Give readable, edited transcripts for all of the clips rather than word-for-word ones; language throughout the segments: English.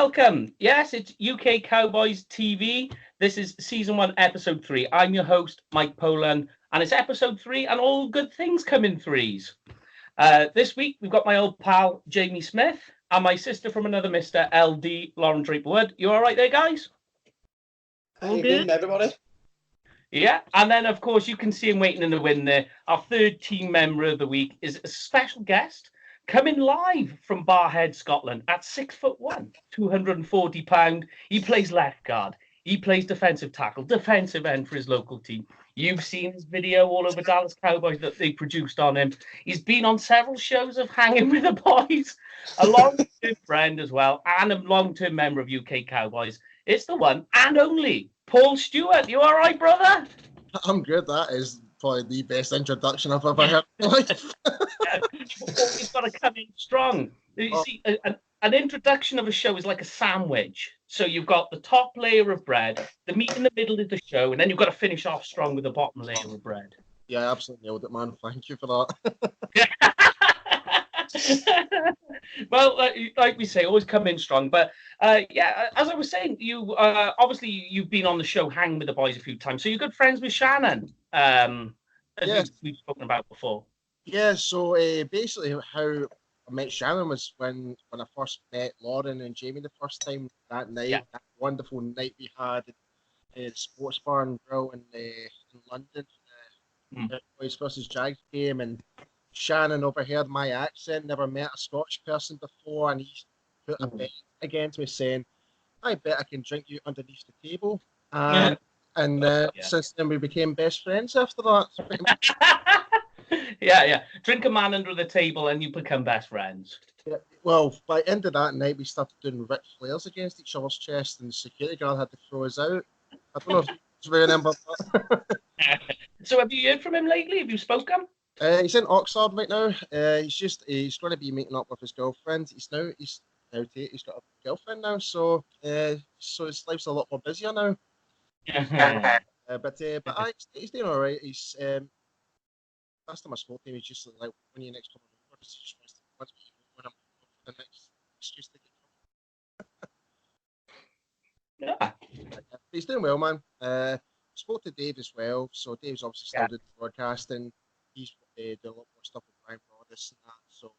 welcome. Yes, it's UK Cowboys TV. This is season 1, episode 3. I'm your host, Mike Polan, and it's episode 3, and all good things come in threes. This week, we've got my old pal, Jamie Smith, and my sister from another Mr. LD, Lauren Draper-Wood. You all right there, guys? All good, everybody. Yeah, and then, of course, you can see him waiting in the wind there. Our third team member of the week is a special guest coming live from Barhead, Scotland at 6'1", 240 pounds. He plays left guard. He plays defensive tackle, defensive end for his local team. You've seen his video all over Dallas Cowboys that they produced on him. He's been on several shows of Hanging with the Boys, a long-term friend as well, and a long-term member of UK Cowboys. It's the one and only Paul Stewart. You all right, brother? I'm good. That is probably the best introduction I've ever heard in my life. You've got to come in strong. You see, an introduction of a show is like a sandwich. So you've got the top layer of bread, the meat in the middle of the show, and then you've got to finish off strong with the bottom layer of bread. Yeah, I absolutely nailed it, man. Thank you for that. Well, like we say, always come in strong. But yeah, as I was saying, you obviously you've been on the show Hang with the Boys a few times, so you're good friends with Shannon, as we've spoken about before. Yeah, so basically how I met Shannon was when I first met Lauren and Jamie the first time that night. Yeah. That wonderful night we had at the Sports Bar and Grill in London, the Boys versus Jags game, and Shannon overheard my accent, never met a Scottish person before, and he put a bet against me saying, I bet I can drink you underneath the table. And since then we became best friends after that. Yeah. Drink a man under the table and you become best friends. Yeah, well, by the end of that night, we started doing Ric Flairs against each other's chest, and the security guard had to throw us out. I don't know if you remember that. So have you heard from him lately? Have you spoken? He's in Oxford right now. He's going to be meeting up with his girlfriend. He's got a girlfriend now, so his life's a lot more busier now. But he's doing all right. He's last time I spoke to him, he's just like, when you next come over, he just wants me when I'm over the next excuse to get Yeah. He's doing well, man. Spoke to Dave as well. So Dave's obviously still doing broadcasting. He's doing a lot more stuff with Brian Broaddus and that. So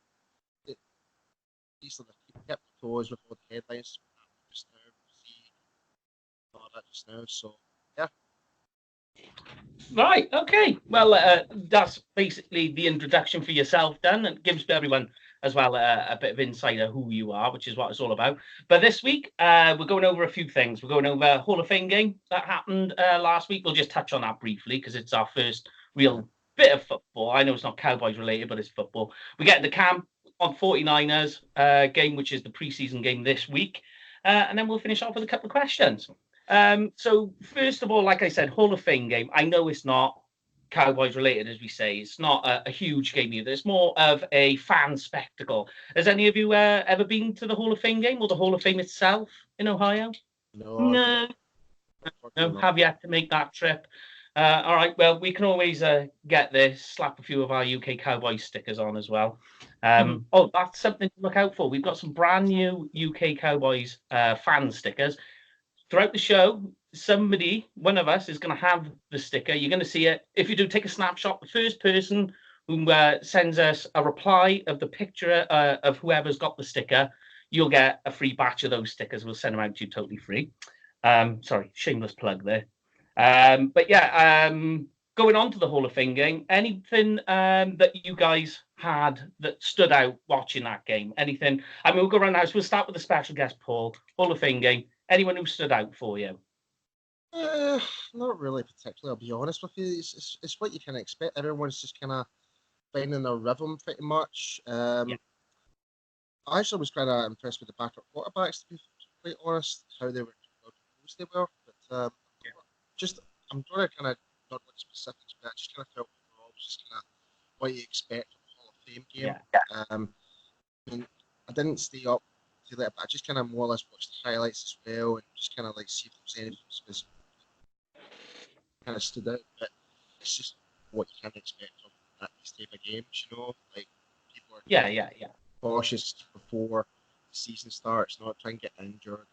he's sort of kept the toes with all the headlines just now. All that just now. So yeah. Right. Okay. Well, that's basically the introduction for yourself done, and gives everyone as well a bit of insight of who you are, which is what it's all about. But this week, we're going over a few things. We're going over Hall of Fame game that happened last week. We'll just touch on that briefly because it's our first real bit of football. I know it's not Cowboys related, but it's football. We get the camp on 49ers game, which is the preseason game this week. And then we'll finish off with a couple of questions. So first of all, like I said, Hall of Fame game. I know it's not Cowboys related, as we say. It's not a huge game either. It's more of a fan spectacle. Has any of you ever been to the Hall of Fame game or the Hall of Fame itself in Ohio? No. Have yet to make that trip. All right, well, we can always get this, slap a few of our UK Cowboys stickers on as well. Oh, that's something to look out for. We've got some brand new UK Cowboys fan stickers. Throughout the show, one of us, is going to have the sticker. You're going to see it. If you do take a snapshot, the first person who sends us a reply of the picture of whoever's got the sticker, you'll get a free batch of those stickers. We'll send them out to you totally free. Sorry, shameless plug there. But yeah, going on to the Hall of Fame game, anything that you guys had that stood out watching that game? Anything? I mean, we'll go around the house. We'll start with the special guest, Paul. Hall of Fame game. Anyone who stood out for you? Not really particularly, I'll be honest with you. It's what you can expect. Everyone's just kind of finding their rhythm pretty much. I actually was kind of impressed with the backup quarterbacks, to be quite honest, how they were, how close they were. But I'm going to kind of not go into specifics, but I just kind of felt overall just kind of what you expect from a Hall of Fame game. I mean, I didn't stay up to that, but I just kind of more or less watched the highlights as well and just kind of like see if there was anything that was kind of stood out. But it's just what you can expect from these type of games, you know. Like people are cautious before the season starts, not try and get injured.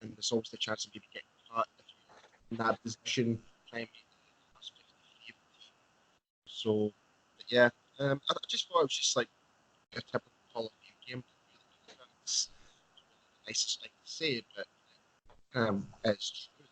And there's always the chance of maybe getting cut if you're in that position. Try and make the last 53. So, but yeah, I just thought it was just like a typical Hall of Fame game. It's the nicest thing to say, but it's true.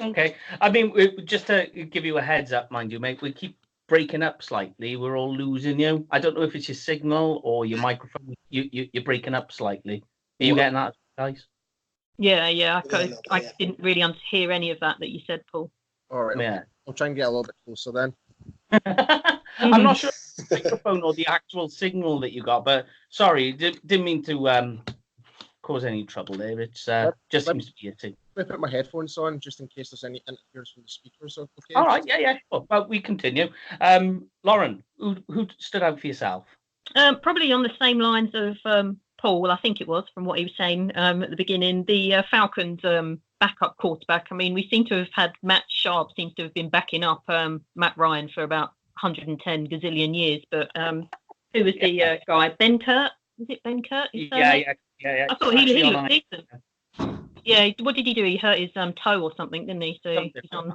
Okay. I mean, just to give you a heads up, mind you, mate, we keep breaking up slightly. We're all losing you. I don't know if it's your signal or your microphone. You're breaking up slightly. Are you getting that, guys? Yeah. I didn't really hear any of that you said, Paul. All right. Yeah. I'll try and get a little bit closer then. I'm not sure if it's the microphone or the actual signal that you got, but sorry, didn't mean to cause any trouble there. It's just seems to be a thing. Let me put my headphones on just in case there's any interference from the speakers. Okay. All right, yeah, sure. Well, we continue. Lauren, who stood out for yourself? Probably on the same lines of Paul, I think it was, from what he was saying at the beginning, the Falcons backup quarterback. I mean, we seem to have had Matt Sharp seems to have been backing up Matt Ryan for about 110 gazillion years. But who was the guy? Ben Kurt? Was it Ben Kurt? Yeah. I thought he looked decent. Yeah, what did he do? He hurt his toe or something, didn't he? So he's on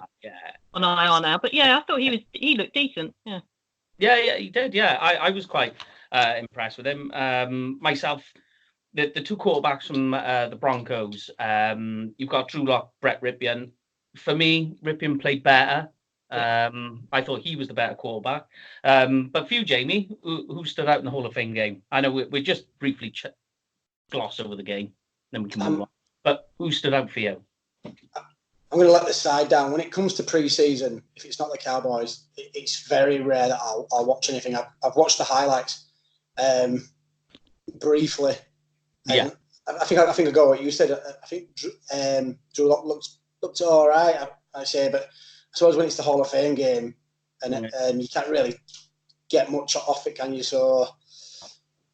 IR now. But yeah, I thought he looked decent. Yeah. Yeah, he did. Yeah, I was quite impressed with him. Myself, the two quarterbacks from the Broncos. You've got Drew Lock, Brett Ripien. For me, Ripien played better. I thought he was the better quarterback. But for you, Jamie, who stood out in the Hall of Fame game? I know we just briefly gloss over the game, then we can move on. But who stood out for you? I'm going to let the side down. When it comes to preseason, if it's not the Cowboys, it's very rare that I'll watch anything. I've watched the highlights briefly. Yeah. I think I'll go what you said. I think Drew Lock looked all right, I say, but I suppose when it's the Hall of Fame game and you can't really get much off it, can you? So,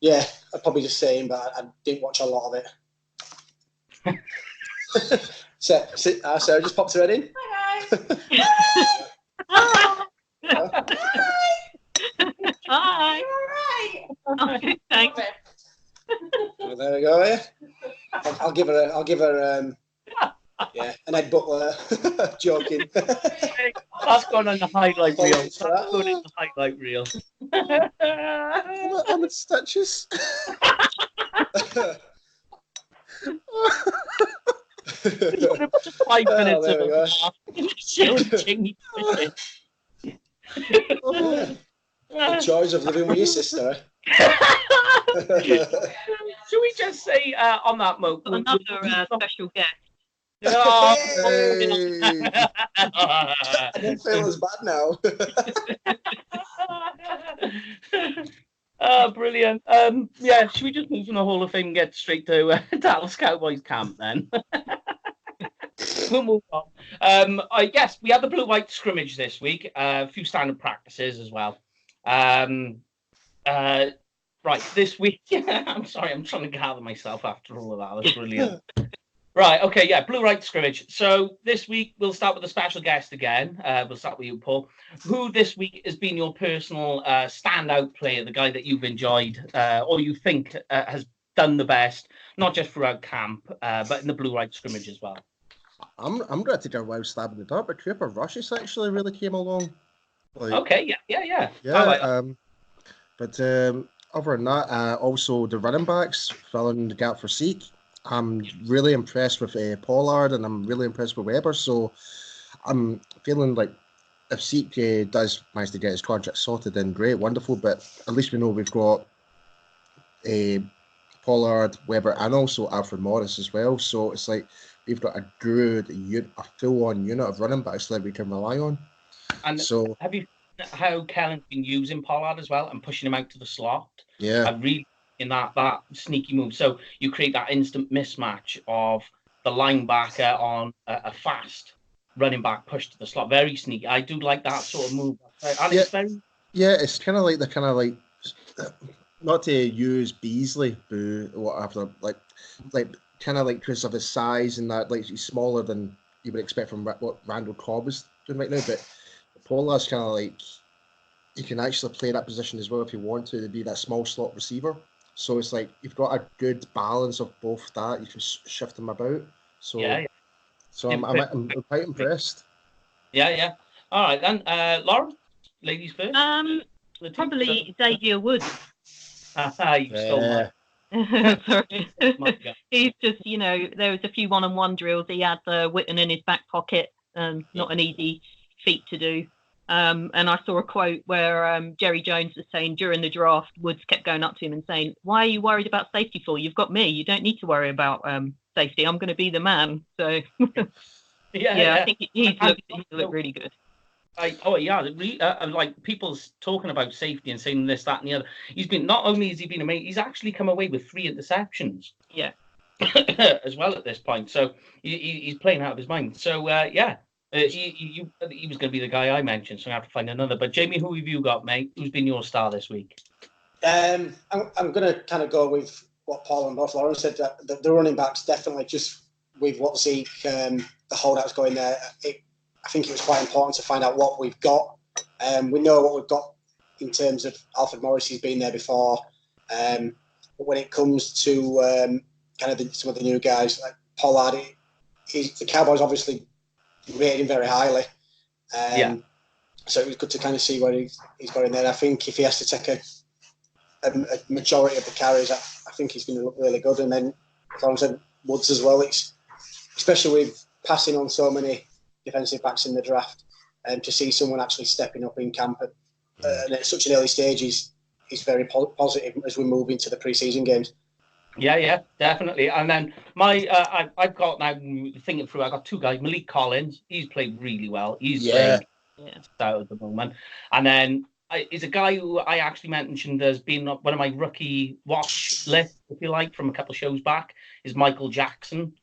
yeah, I'd probably just say him, but I didn't watch a lot of it. Sarah just popped her head in. Hi. Hi. You all right? Okay, thanks. Well, there we go. Yeah. I'll give her an Ed Butler. Joking. That's gone on the highlight reel. That's going in the highlight reel. I'm in stitches. Just 5 minutes there we go. The joys of living with your sister. Should we just say on that note, Another special guest. Oh, I don't feel as bad now. Oh, brilliant. Yeah, should we just move from the Hall of Fame and get straight to Dallas Cowboys camp then? We'll move on. I guess we had the blue-white scrimmage this week. A few standard practices as well. Right, this week. I'm sorry, I'm trying to gather myself after all of that. That's brilliant. Right, okay, yeah, blue-white scrimmage. So this week we'll start with a special guest again. We'll start with you, Paul. Who this week has been your personal standout player, the guy that you've enjoyed or you think has done the best, not just throughout camp, but in the blue-white scrimmage as well? I'm going to take a wild stab in the dark, but Cooper Rush's actually really came along. Okay, yeah. But other than that, also the running backs filling the gap for Zeke. I'm really impressed with Pollard, and I'm really impressed with Weber. So I'm feeling like if Zeke does manage to get his contract sorted, then great, wonderful. But at least we know we've got Pollard, Weber, and also Alfred Morris as well. So it's like we've got a good, a full-on unit of running backs that we can rely on. And so have you seen how Kellen's been using Pollard as well and pushing him out to the slot? Yeah. I really in that sneaky move. So you create that instant mismatch of the linebacker on a fast running back push to the slot. Very sneaky. I do like that sort of move. And yeah, it's very... yeah, it's kind of like not to use Beasley, whatever, like kind of like because of his size and that, like he's smaller than you would expect from what Randall Cobb is doing right now. But Pollard's kind of like he can actually play that position as well if you want to be that small slot receiver. So it's like you've got a good balance of both that. You can shift them about. So Yeah. So I'm quite impressed. Yeah. All right then, Lauren, ladies first. Probably Xavier Woods. You stole Sorry. He's just, there was a few one-on-one drills. He had Witten in his back pocket. Not an easy feat to do. And I saw a quote where Jerry Jones was saying during the draft, Woods kept going up to him and saying, "Why are you worried about safety for? You've got me. You don't need to worry about safety. I'm going to be the man." So, I think he's looked really good. Like people's talking about safety and saying this, that, and the other. He's been, not only has he been amazing, he's actually come away with 3 interceptions. Yeah. As well at this point, so he's playing out of his mind. So he was going to be the guy I mentioned, so I have to find another. But Jamie, who have you got, mate? Who's been your star this week? I'm going to kind of go with what Paul and both Lauren said. That the running backs definitely, just with what Zeke, the holdouts going there. I think it was quite important to find out what we've got. We know what we've got in terms of Alfred Morris. He's been there before. But when it comes to some of the new guys like Pollard, the Cowboys obviously rated him very highly. So it was good to kind of see where he's going there. I think if he has to take a majority of the carries, I think he's going to look really good. And then, as Lauren said, Woods as well. It's especially with passing on so many defensive backs in the draft, to see someone actually stepping up in camp at such an early stage is very positive as we move into the preseason games. Yeah, definitely. And then I've got now thinking through. I got 2 guys. Malik Collins, he's played really well. He's playing out at the moment. And then is a guy who I actually mentioned as being one of my rookie watch lists, if you like, from a couple of shows back, is Michael Jackson.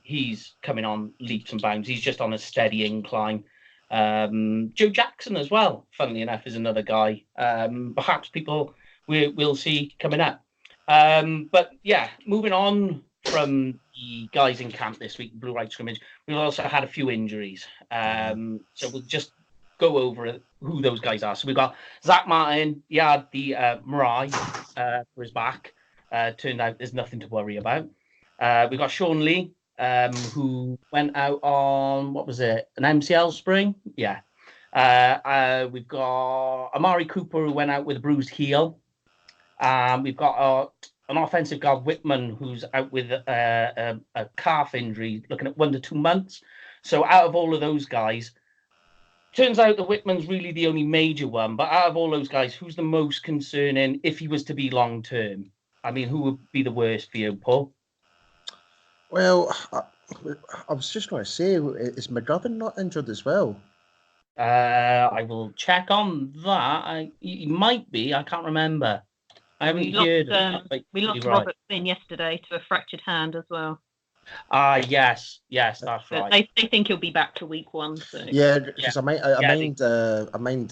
He's coming on leaps and bounds. He's just on a steady incline. Joe Jackson as well, funnily enough, is another guy. Perhaps people we'll see coming up. But yeah, moving on from the guys in camp this week, Blue Right Scrimmage, we've also had a few injuries. So we'll just go over who those guys are. So we've got Zach Martin. He had the MRI for his back. Turned out there's nothing to worry about. We've got Sean Lee, who went out on, what was it, an MCL sprain? Yeah. We've got Amari Cooper, who went out with a bruised heel. We've got an offensive guard, Whitman, who's out with a calf injury, looking at 1 to 2 months. So out of all of those guys, turns out that Whitman's really the only major one. But out of all those guys, who's the most concerning if he was to be long term? I mean, who would be the worst for you, Paul? Well, I was just going to say, is McGovern not injured as well? I will check on that. He might be. I can't remember. I haven't heard. We lost Robert Flynn yesterday to a fractured hand as well. Yes, that's right. They think he'll be back to week 1. So. Yeah, because I mind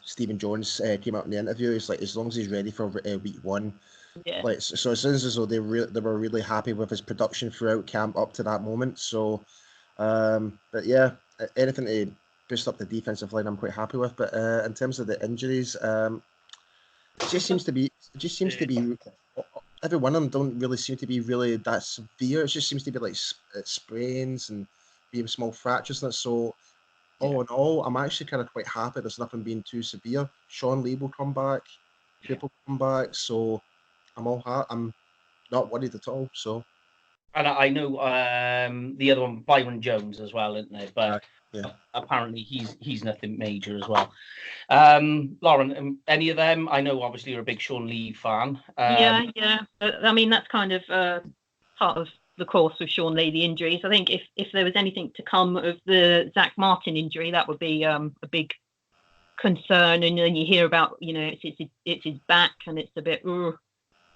Stephen Jones came out in the interview. He's like, as long as he's ready for week 1. Yeah. Like, so it sounds as though they were really happy with his production throughout camp up to that moment. So, but yeah, anything to boost up the defensive line, I'm quite happy with. But in terms of the injuries, it just seems to be every one of them don't really seem to be really that severe. It just seems to be like sprains and being small fractures. And so, all in all, I'm actually kind of quite happy there's nothing being too severe. Sean Lee will come back, people come back, so I'm not worried at all. So, and I know the other one, Byron Jones, as well, isn't it? But apparently he's nothing major as well. Lauren, any of them? I know obviously you're a big Sean Lee fan. Yeah. I mean, that's kind of part of the course with Sean Lee, the injuries. I think if there was anything to come of the Zach Martin injury, that would be a big concern. And then you hear about, it's his back, and it's a bit,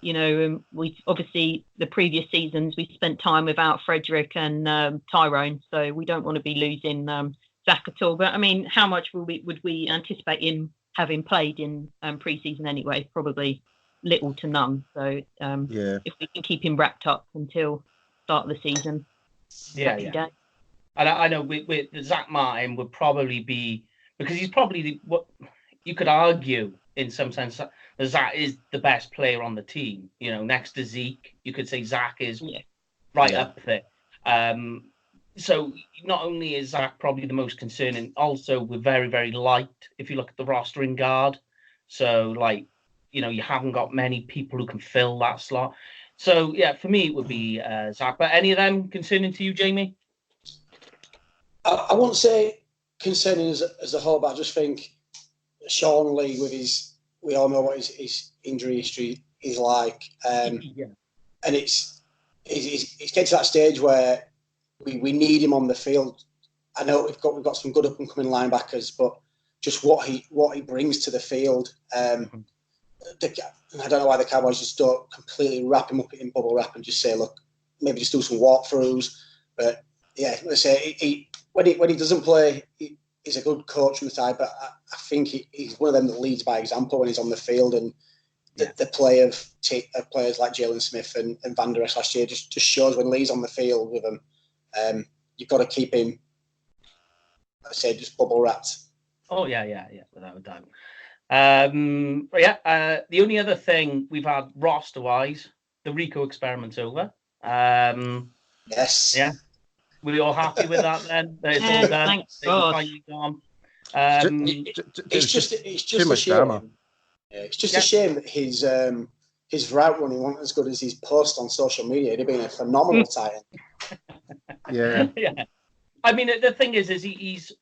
we obviously the previous seasons we spent time without Frederick and Tyrone, so we don't want to be losing Zach at all. But I mean, how much would we anticipate him having played in preseason anyway? Probably little to none. So if we can keep him wrapped up until start of the season, And I know with Zach Martin would probably be, because he's probably what you could argue in some sense that Zach is the best player on the team. You know, next to Zeke, you could say Zach is right up there. So not only is Zach probably the most concerning, also we're very, very light if you look at the roster in guard. So, like, you know, you haven't got many people who can fill that slot. So, yeah, for me, it would be Zach. But any of them concerning to you, Jamie? I won't say concerning as a whole, but I just think Sean Lee, we all know what his injury history is like. And it's getting to that stage where we need him on the field. I know we've got some good up and coming linebackers, but just what he brings to the field. I don't know why the Cowboys just don't completely wrap him up in bubble wrap and just say, look, maybe just do some walkthroughs. But yeah, let's say when he doesn't play, he's a good coach on the side. But I think he's one of them that leads by example when he's on the field. And the play of players like Jalen Smith and Van Der Esch last year just shows when Lee's on the field with them. You've got to keep him, I say, just bubble wrapped. Oh, yeah, without a doubt. The only other thing we've had roster-wise, the Rico experiment's over. Yes. Yeah. Were you all happy with that then? It's all done. Thanks God. It's just a shame. Yeah, it's just a shame that his route running wasn't as good as his post on social media. He'd have been a phenomenal Titan. Yeah. I mean, the thing is he's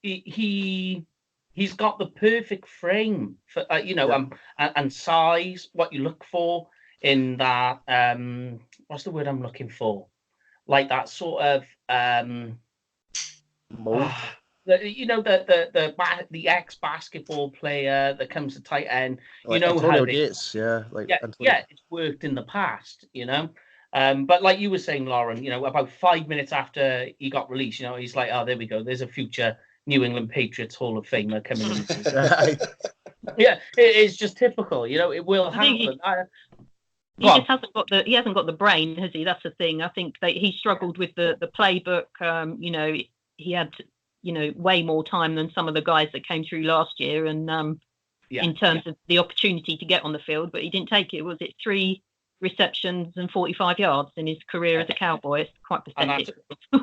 got the perfect frame for and size. What you look for in that what's the word I'm looking for? Like that sort of mold. The ex-basketball player that comes to tight end. Like you know Antonio how Gates, it's worked in the past, you know. But like you were saying, Lauren, you know, about 5 minutes after he got released, you know, he's like, oh, there we go. There's a future New England Patriots Hall of Famer coming in. Yeah, it is just typical. You know, it will happen. He hasn't got the brain, has he? That's the thing. I think that he struggled with the playbook. He had way more time than some of the guys that came through last year, and in terms of the opportunity to get on the field, but he didn't take it. Was it 3 receptions and 45 yards in his career as a Cowboy? It's quite pathetic.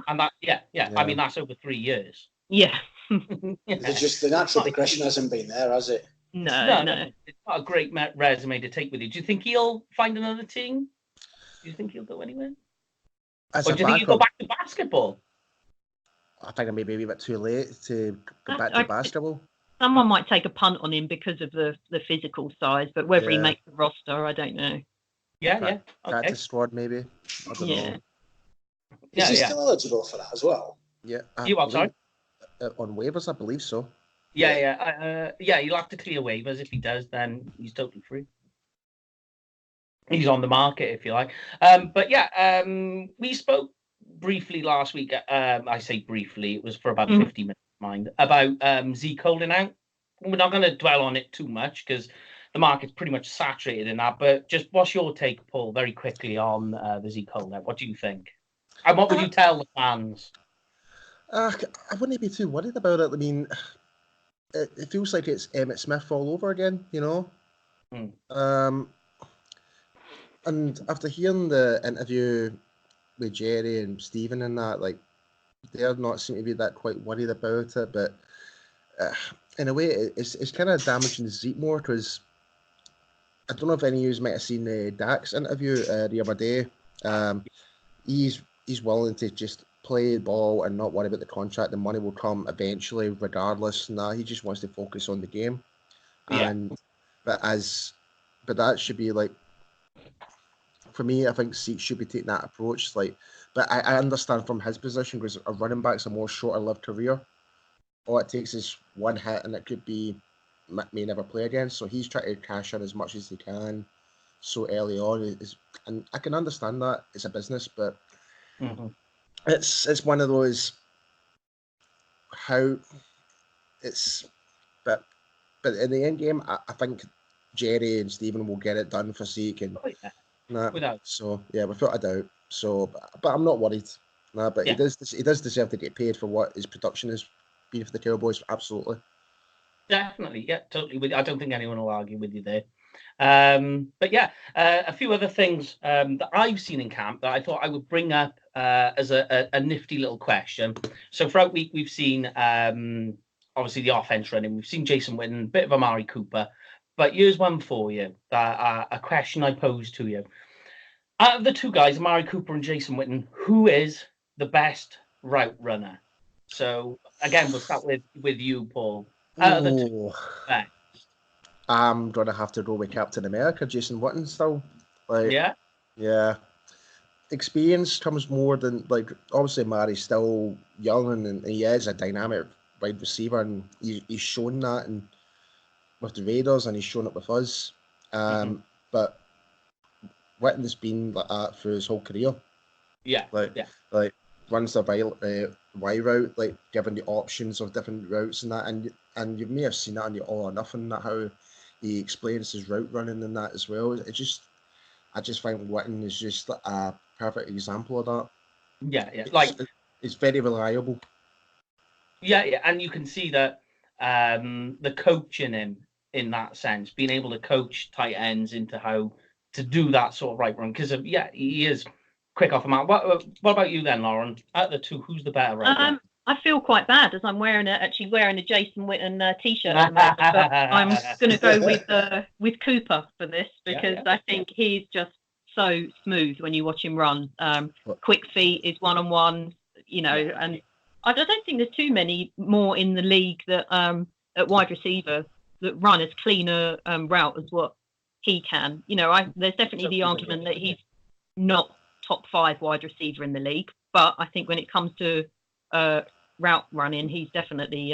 I mean, that's over 3 years. Yeah. The natural progression hasn't been there, has it? No. It's not a great resume to take with you. Do you think he'll find another team? Do you think he'll go anywhere? Or do you think he'll go back to basketball? I think it may be a bit too late to go back to basketball. Someone might take a punt on him because of the physical size, but whether he makes the roster, I don't know. Okay. Practice squad, maybe. I don't know. Is he still eligible for that as well? Yeah. You are, sorry? On waivers, I believe so. Yeah. He'll have to clear waivers. If he does, then he's totally free. He's on the market, if you like. We spoke briefly last week. I say briefly, it was for about 50 minutes, mind, about Zeke holding out. We're not going to dwell on it too much because the market's pretty much saturated in that. But just what's your take, Paul, very quickly on the Zeke holdout? What do you think? And what would you tell the fans? I wouldn't be too worried about it. I mean, it feels like it's Emmitt Smith all over again, you know? And after hearing the interview with Jerry and Stephen and that, like, they're not seem to be that quite worried about it, but in a way, it's kind of damaging Zeke more because I don't know if any of you might have seen Dak's interview the other day. He's willing to just play the ball and not worry about the contract. The money will come eventually, regardless. Nah, he just wants to focus on the game. But that should be like, for me, I think Zeke should be taking that approach. Like, but I understand from his position because a running back's a more shorter-lived career. All it takes is one hit, and it could be may never play again. So he's trying to cash in as much as he can so early on. And I can understand that it's a business, but it's one of those how it's. But in the end game, I think Jerry and Stephen will get it done for Zeke and. Without. So without a doubt. So, but I'm not worried. But he does deserve to get paid for what his production has been for the Cowboys. Absolutely. Definitely, yeah, totally. I don't think anyone will argue with you there. But yeah, a few other things that I've seen in camp that I thought I would bring up as a nifty little question. So throughout week, we've seen obviously the offense running. We've seen Jason Witten, a bit of Amari Cooper. But here's one for you, a question I posed to you. Out of the two guys, Amari Cooper and Jason Witten, who is the best route runner? So again, we'll start with you, Paul. Out of the two, best. I'm gonna have to go with Captain America, Jason Witten still. Yeah. Experience comes more than obviously Mary's still young and he is a dynamic wide receiver and he's shown that and with the Raiders and he's shown it with us. But Witten's been like that through his whole career. Like runs the Y route, like given the options of different routes and that, and you may have seen that on the All or Nothing, that how he explains his route running and that as well. I just find Witten is just a perfect example of that. Yeah. It's very reliable. Yeah, and you can see that the coaching him in that sense, being able to coach tight ends into how to do that sort of right run, because he is quick off the mark. What about you then, Lauren? Out of the two, who's the better right runner? I feel quite bad as I'm wearing a Jason Witten t-shirt at the moment, but I'm going to go with Cooper for this because I think he's just so smooth when you watch him run. Quick feet is one-on-one, and I don't think there's too many more in the league that at wide receiver that run as clean a route as what he can. There's definitely the argument that he's not top 5 wide receiver in the league, but I think when it comes to route running, he's definitely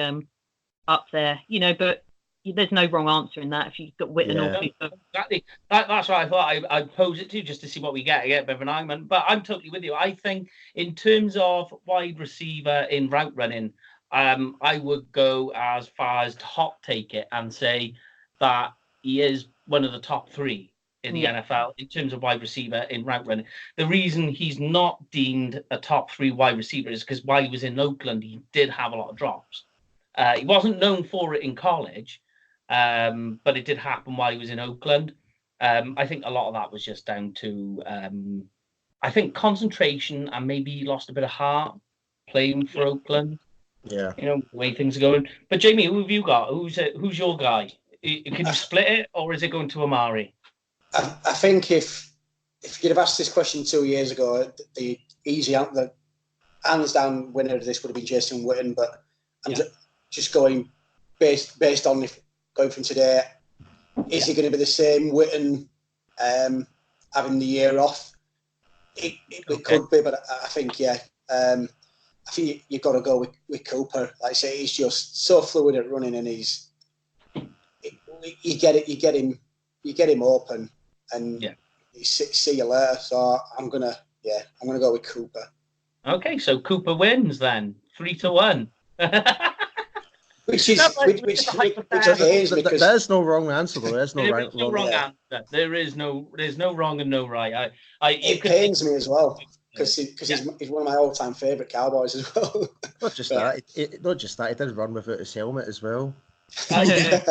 up there. But there's no wrong answer in that if you've got Witten or Cooper. Exactly. That's what I thought I'd pose it to, just to see what we get. I get a bit of an argument, but I'm totally with you. I think in terms of wide receiver in route running, I would go as far as to hot take it and say that he is one of the top 3 in the NFL in terms of wide receiver in route running. The reason he's not deemed a top 3 wide receiver is because while he was in Oakland, he did have a lot of drops. He wasn't known for it in college, but it did happen while he was in Oakland. I think a lot of that was just down to, I think, concentration, and maybe he lost a bit of heart playing for Oakland. Yeah. The way things are going. But Jamie, who have you got? Who's your guy? Can you split it, or is it going to Amari? I think if you'd have asked this question 2 years ago, the easy answer, the hands down winner of this would have been Jason Witten. But I'm just going based on going from today. Is he going to be the same Witten having the year off? It could be, but I think I think you've got to go with Cooper. Like I say, he's just so fluid at running, and you get him open. And see you later. So I'm gonna go with Cooper. Okay, so Cooper wins then, 3-1. which pains me because there's no wrong answer though. There's no wrong answer. There's no wrong and no right. It pains me as well because he's one of my all-time favourite Cowboys as well. Not just that. He did run without his helmet as well. Okay,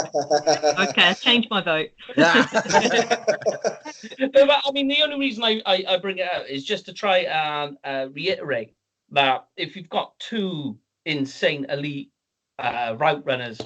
I changed my vote. But, I mean, the only reason I bring it out is just to try and reiterate that if you've got 2 insane elite route runners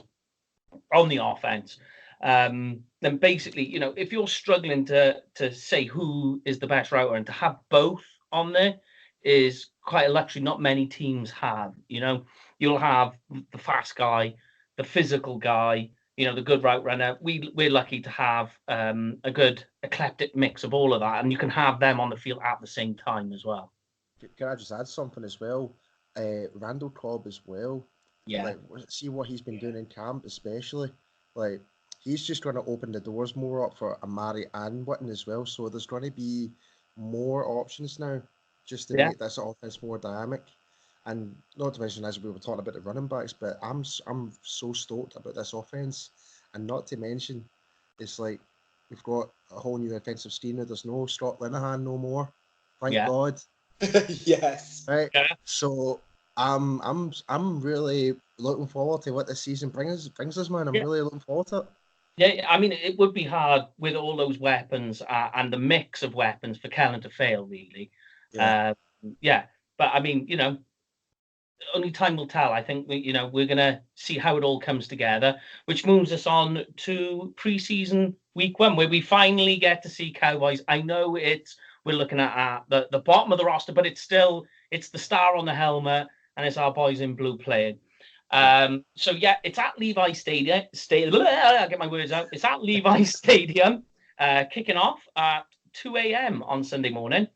on the offense, then basically, if you're struggling to say who is the best router, and to have both on there is quite a luxury not many teams have. You'll have the fast guy, the physical guy, the good route runner. We're lucky to have a good eclectic mix of all of that, and you can have them on the field at the same time as well. Can I just add something as well? Randall Cobb as well. Yeah. See what he's been doing in camp, especially. He's just going to open the doors more up for Amari and Witten as well. So there's going to be more options now, just to make this offense more dynamic. And not to mention, as we were talking about the running backs, but I'm so stoked about this offense. And not to mention, it's like we've got a whole new offensive scheme. There's no Scott Linehan no more. Thank God. Yes. Right. Yeah. So I'm really looking forward to what this season brings us, man. I'm really looking forward to it. Yeah, I mean, it would be hard with all those weapons and the mix of weapons for Kellen to fail, really. But I mean, only time will tell. I think we're gonna see how it all comes together, which moves us on to preseason week 1, where we finally get to see Cowboys. I know we're looking at the bottom of the roster, but it's the star on the helmet, and it's our boys in blue playing. It's at Levi Stadium. I'll get my words out. It's at Levi Stadium, kicking off at 2 a.m. on Sunday morning.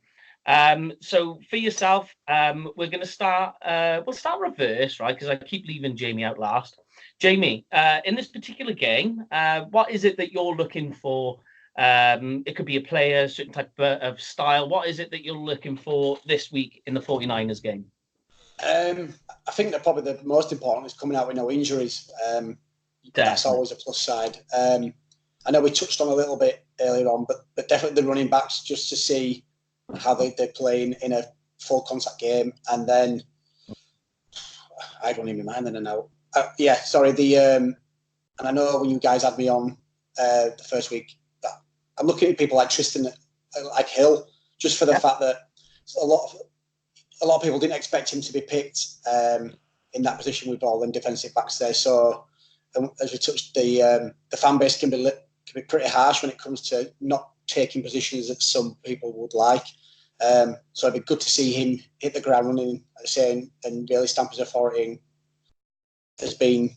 So for yourself, we're going to start. We'll start reverse, right? Because I keep leaving Jamie out last. Jamie, in this particular game, what is it that you're looking for? It could be a player, a certain type of style. What is it that you're looking for this week in the 49ers game? I think that probably the most important is coming out with no injuries. That's always a plus side. I know we touched on a little bit earlier on, but definitely the running backs, just to see how they're playing in a full contact game. And then I don't even mind then now. And I know when you guys had me on the first week, I'm looking at people like Tristan, like Hill, just for the fact that a lot of people didn't expect him to be picked in that position with all them defensive backs there. So as we touched, the fan base can be pretty harsh when it comes to not taking positions that some people would like. So it'd be good to see him hit the ground running, and really stamp his authority as being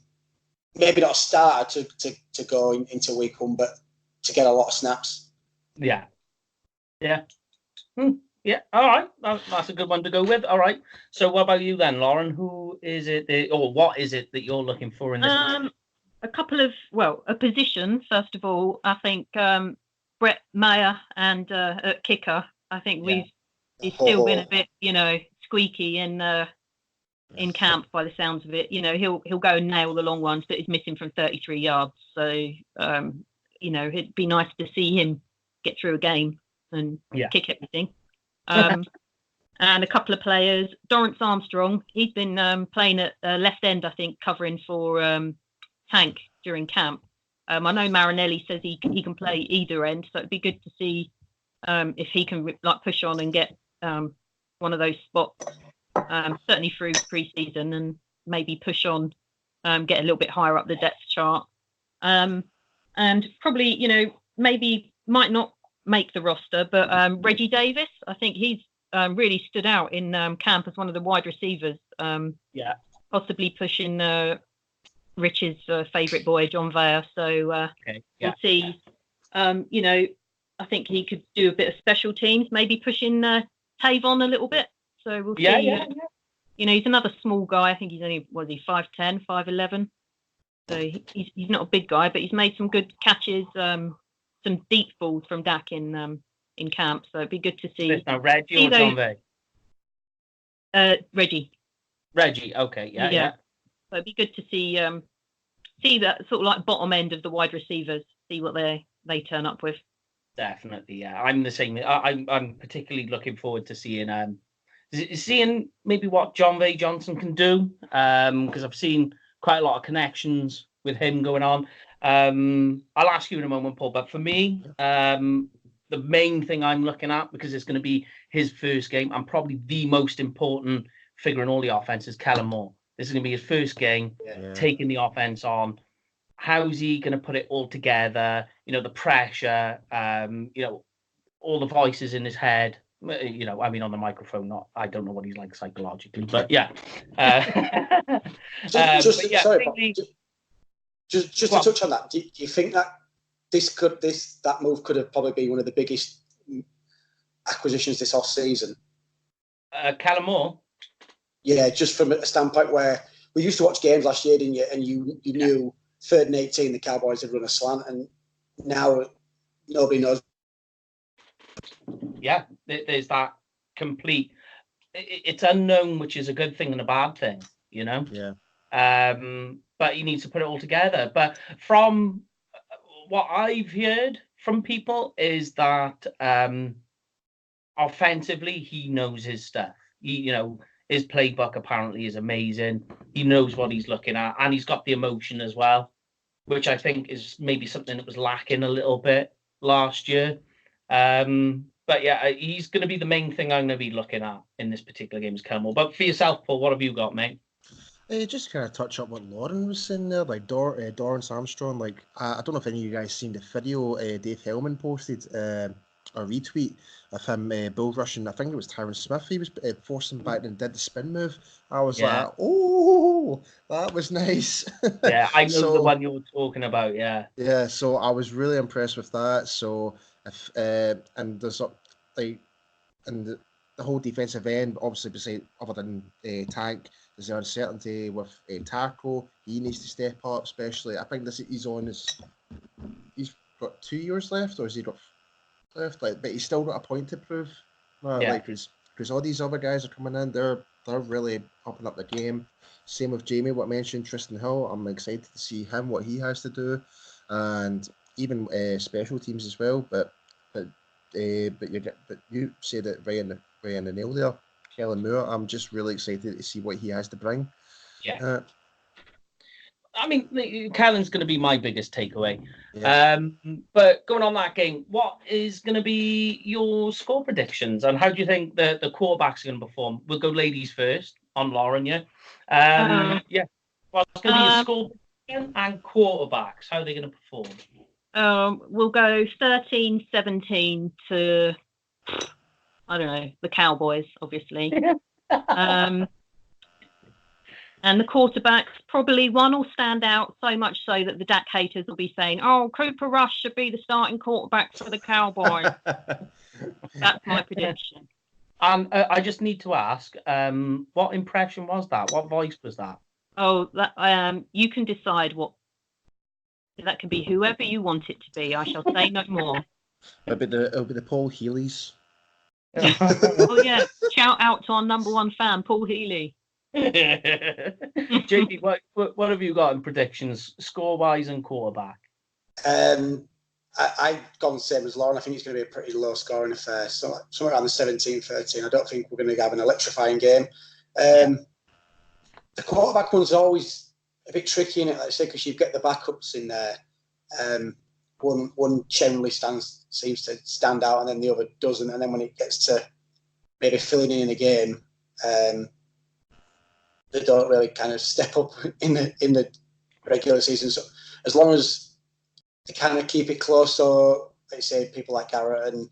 maybe not a starter to go into week 1, but to get a lot of snaps. Yeah. Yeah, all right. That's a good one to go with. All right. So what about you then, Lauren? Who is it, what is it that you're looking for in this? A position, first of all. I think Brett Mayer and at kicker. I think he's still been a bit, squeaky in camp by the sounds of it. He'll go and nail the long ones, but he's missing from 33 yards. So, it'd be nice to see him get through a game and kick everything. And a couple of players. Dorrance Armstrong, he's been playing at left end, I think, covering for Tank during camp. I know Marinelli says he can play either end, so it'd be good to see if he can push on and get one of those spots, certainly through preseason, and maybe push on, get a little bit higher up the depth chart. And probably, maybe might not make the roster, but Reggie Davis, I think he's really stood out in camp as one of the wide receivers. Possibly pushing Rich's favourite boy, John Vare. So we'll see. I think he could do a bit of special teams, maybe pushing Tavon a little bit. So we'll see. He's another small guy. I think he's only 5'10", 5'11". So he's not a big guy, but he's made some good catches. Some deep balls from Dak in camp, so it'd be good to see. Now, Reggie or John Vay? Reggie, okay, yeah. So it'd be good to see that sort of like bottom end of the wide receivers, see what they turn up with. Definitely, yeah. I'm the same. I'm particularly looking forward to seeing maybe what John Vay Johnson can do, because I've seen quite a lot of connections with him going on. I'll ask you in a moment, Paul, but for me, the main thing I'm looking at, because it's going to be his first game, and probably the most important figure in all the offense, is Kellen Moore. This is going to be his first game, taking the offense on. How's he going to put it all together? The pressure, all the voices in his head. On the microphone, I don't know what he's like psychologically, but yeah. Just to touch on that, do you think that that move could have probably been one of the biggest acquisitions this off season? Kellen Moore? Yeah, just from a standpoint where we used to watch games last year, didn't you? And you knew 3rd and 18, the Cowboys had run a slant, and now nobody knows. Yeah, there's that complete. It's unknown, which is a good thing and a bad thing, Yeah. But he needs to put it all together. But from what I've heard from people is that offensively, he knows his stuff. His playbook apparently is amazing. He knows what he's looking at, and he's got the emotion as well, which I think is maybe something that was lacking a little bit last year. But yeah, he's going to be the main thing I'm going to be looking at in this particular game is Kelmore. But for yourself, Paul, what have you got, mate? Just kind of touch up what Lauren was saying there, like Dorrance Armstrong. Like I don't know if any of you guys seen the video Dave Hellman posted, a retweet of him bull rushing. I think it was Tyron Smith. He was forcing back and did the spin move. I was like, oh, that was nice. Yeah, I know the one you were talking about. Yeah. Yeah, so I was really impressed with that. So if and there's like and the whole defensive end, obviously, beside other than Tank. There's the uncertainty with Taco. He needs to step up, especially. I think he's got 2 years left, or has he got left? Like, but he's still got a point to prove. Like, because all these other guys are coming in, they're really upping up the game. Same with Jamie, what I mentioned, Tristan Hill. I'm excited to see him, what he has to do, and even special teams as well. But you said it right in the nail there. Kellen Moore, I'm just really excited to see what he has to bring. Yeah. I mean, Kellen's going to be my biggest takeaway. Yeah. But going on that game, what is going to be your score predictions, and how do you think the quarterbacks are going to perform? We'll go ladies first on Lauren, yeah? What's going to be your score prediction and quarterbacks? How are they going to perform? We'll go 13-17 to... I don't know, the Cowboys, obviously. And the quarterbacks, probably one will stand out so much so that the Dak haters will be saying, oh, Cooper Rush should be the starting quarterback for the Cowboys. That's my prediction. I just need to ask, what impression was that? What voice was that? Oh, that you can decide what... That can be whoever you want it to be. I shall say no more. It'll be the Paul Healy's. Oh yeah! Shout out to our number one fan, Paul Healy. JP, what have you got in predictions, score-wise and quarterback? I've gone the same as Lauren. I think it's going to be a pretty low-scoring affair, so somewhere around the 17-13. I don't think we're going to have an electrifying game. The quarterback one's always a bit tricky in it, like I say, because you get the backups in there. One generally seems to stand out, and then the other doesn't. And then when it gets to maybe filling in a game, they don't really kind of step up in the regular season. So as long as they kind of keep it close, so like say people like Garrett and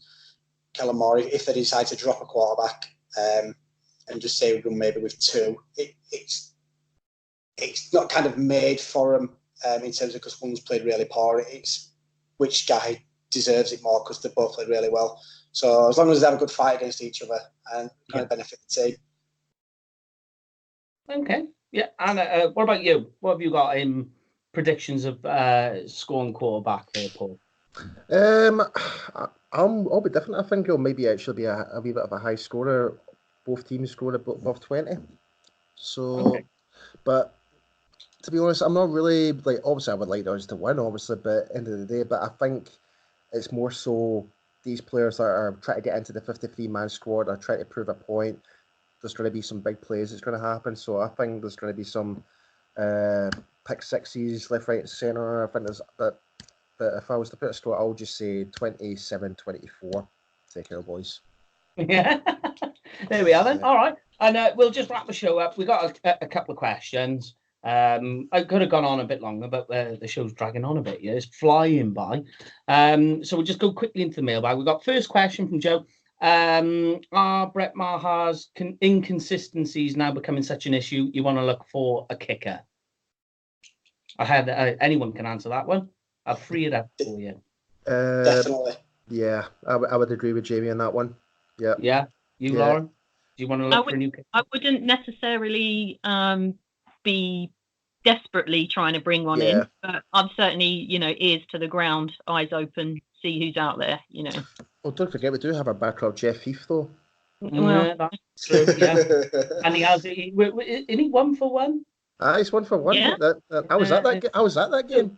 Kellen Moore, if they decide to drop a quarterback and and just say we're going maybe with two, it's not kind of made for them in terms of because one's played really poor. It's which guy deserves it more because they both played really well. So as long as they have a good fight against each other and kind of benefit the team. Okay. Yeah. And what about you? What have you got in predictions of scoring quarterback there, Paul? I'll be different. I think it'll maybe actually be a wee bit of a high scorer. Both teams scored above 20. So, okay. But to be honest, I'm not really like. Obviously, I would like us to win, obviously, but at the end of the day, but I think it's more so these players that are trying to get into the 53-man squad are trying to prove a point. There's going to be some big plays that's going to happen. So I think there's going to be some pick sixes left, right, and centre. I think there's that. But if I was to put a score, I'll just say 27-24. Take care, boys. Yeah, there we are then. All right, and we'll just wrap the show up. We got a couple of questions. I could have gone on a bit longer, but the show's dragging on a bit. Yeah, it's flying by. So we'll just go quickly into the mailbag. We've got first question from Joe. Are Brett Maher's inconsistencies now becoming such an issue? You want to look for a kicker? I had anyone can answer that one. I'll free it up for you. Definitely. Yeah, I would agree with Jamie on that one. Yeah. Yeah. You, yeah. Lauren? Do you want to look for a new kicker? I wouldn't necessarily be desperately trying to bring one in, but I'm certainly, ears to the ground, eyes open, see who's out there, Well, don't forget, we do have our backup Jeff Heath, though. Well, yeah, that's true, yeah. And he has, isn't he 1 for 1? He's 1 for 1. Yeah. I was at that game.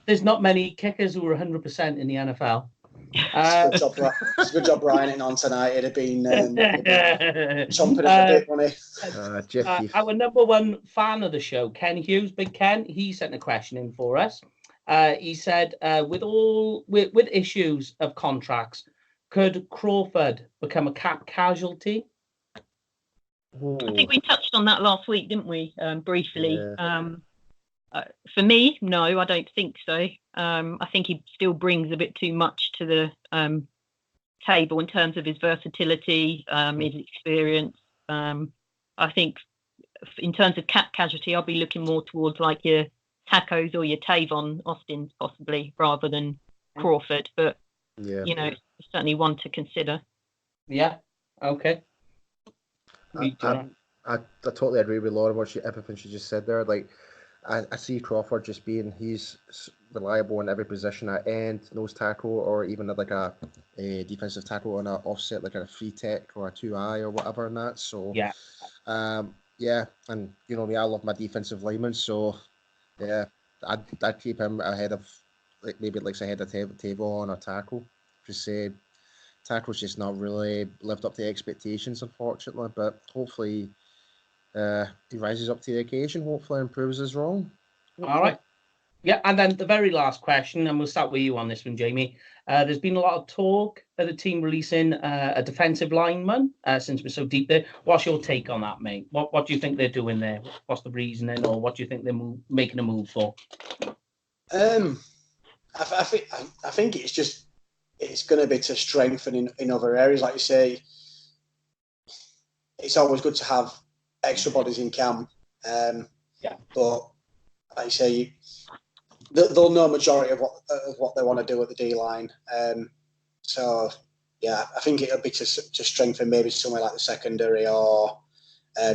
There's not many kickers who are 100% in the NFL. It's a good job Ryan ain't on tonight. It'd have been chomping at the bit, wouldn't he? Our number one fan of the show, Ken Hughes, Big Ken, he sent a question in for us. He said, with issues of contracts, could Crawford become a cap casualty? I think we touched on that last week, didn't we? Briefly. Yeah. For me, no, I don't think so. I think he still brings a bit too much to the table in terms of his versatility, his experience. I think in terms of cap casualty, I'll be looking more towards like your Tacos or your Tavon Austins possibly, rather than Crawford. But it's certainly one to consider. Yeah. Okay. I totally agree with Lauren, everything she just said there. Like, I see Crawford just being, he's reliable in every position at end, nose tackle, or even like a defensive tackle on an offset, like a free tech or a 2i or whatever and that. So, and you know me, I love my defensive linemen. So, yeah, I'd keep him ahead of, ahead of Tavon or tackle. Just say, tackle's just not really lived up to expectations, unfortunately, but hopefully he rises up to the occasion, hopefully improves us wrong. All right. Yeah, and then the very last question, and we'll start with you on this one, Jamie. There's been a lot of talk of the team releasing a defensive lineman since we're so deep there. What's your take on that, mate? What do you think they're doing there? What's the reasoning, or what do you think they're making a move for? I think it's going to be to strengthen in other areas. Like you say, it's always good to have extra bodies in camp. But like you say, they'll know majority of what they want to do at the D-line. So, yeah, I think it'll be to strengthen maybe somewhere like the secondary, or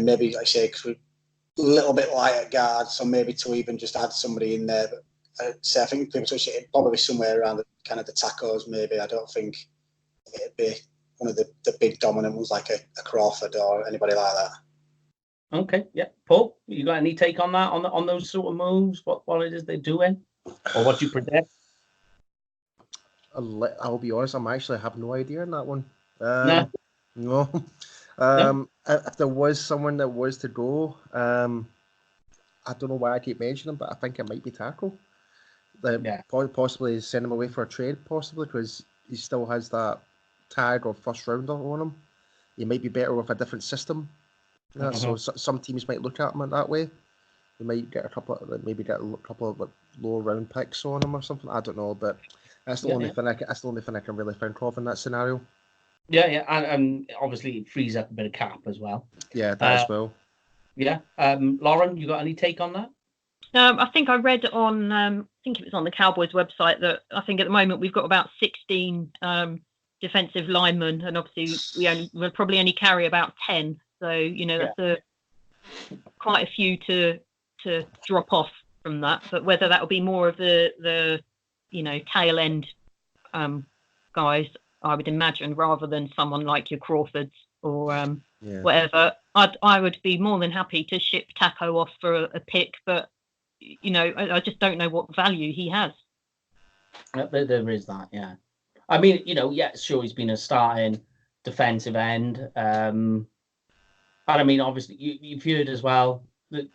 maybe, like I say, because we're a little bit light at guard, so maybe to even just add somebody in there. But I think people touch it probably somewhere around the tacos, maybe. I don't think it'd be one of the big dominant ones like a Crawford or anybody like that. Okay, yeah. Paul, you got any take on that, on those sort of moves, what it is they're doing, or what do you predict? I'll be honest, I actually have no idea on that one. No. If there was someone that was to go, I don't know why I keep mentioning him, but I think it might be tackle. Possibly send him away for a trade, possibly, because he still has that tag of first rounder on him. He might be better with a different system. So some teams might look at him in that way. They might get a couple of lower round picks on him or something. I don't know, but that's the only thing I can really think of in that scenario. Yeah, and obviously it frees up a bit of cap as well. Yeah, that as well. Yeah, Lauren, you got any take on that? I think I read on, I think it was on the Cowboys website, that I think at the moment we've got about 16 defensive linemen, and obviously we'll probably only carry about 10. So that's quite a few to drop off from that. But whether that will be more of the tail end guys, I would imagine, rather than someone like your Crawfords or whatever. I would be more than happy to ship Taco off for a pick, but I just don't know what value he has. There is that, yeah. I mean, sure, he's been a starting defensive end. And I mean, obviously, you've heard as well that,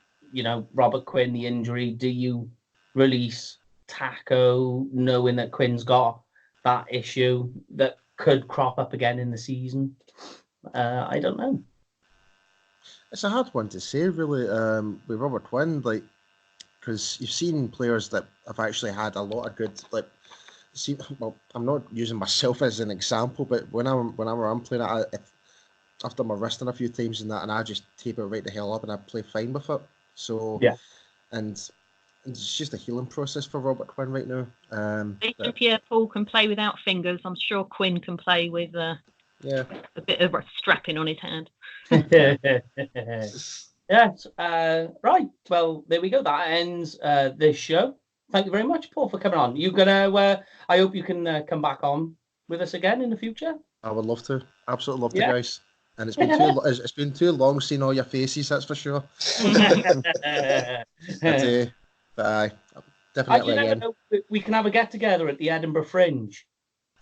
Robert Quinn, the injury. Do you release Taco knowing that Quinn's got that issue that could crop up again in the season? I don't know. It's a hard one to say, really, with Robert Quinn, because you've seen players that have actually had a lot of good, I'm not using myself as an example, but whenever I'm playing it, I've done my wristing a few times and I just tape it right the hell up and I play fine with it. So and it's just a healing process for Robert Quinn right now. If Pierre-Paul can play without fingers, I'm sure Quinn can play with a bit of strapping on his hand. Yes. Right. Well, there we go. That ends this show. Thank you very much, Paul, for coming on. You're gonna. I hope you can come back on with us again in the future. I would love to. Absolutely love to, guys. And it's been too long seeing all your faces, that's for sure. But definitely again. We can have a get together at the Edinburgh Fringe.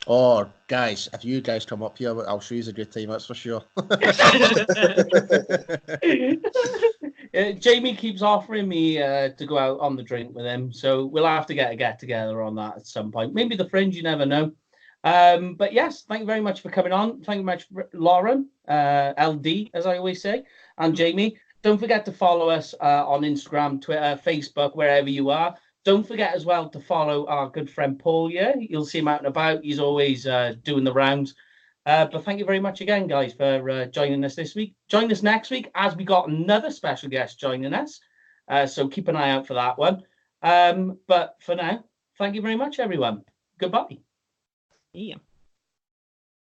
Or guys, if you guys come up here, I'll show you a good time. That's for sure. Jamie keeps offering me to go out on the drink with him, so we'll have to get together on that at some point. Maybe the Fringe, you never know. But yes, thank you very much for coming on. Thank you very much, Lauren, LD, as I always say, and Jamie. Don't forget to follow us on Instagram, Twitter, Facebook, wherever you are. Don't forget as well to follow our good friend Paul here. You'll see him out and about. He's always doing the rounds. But thank you very much again, guys, for joining us this week. Join us next week as we got another special guest joining us. So keep an eye out for that one. But for now, thank you very much, everyone. Goodbye. Yeah.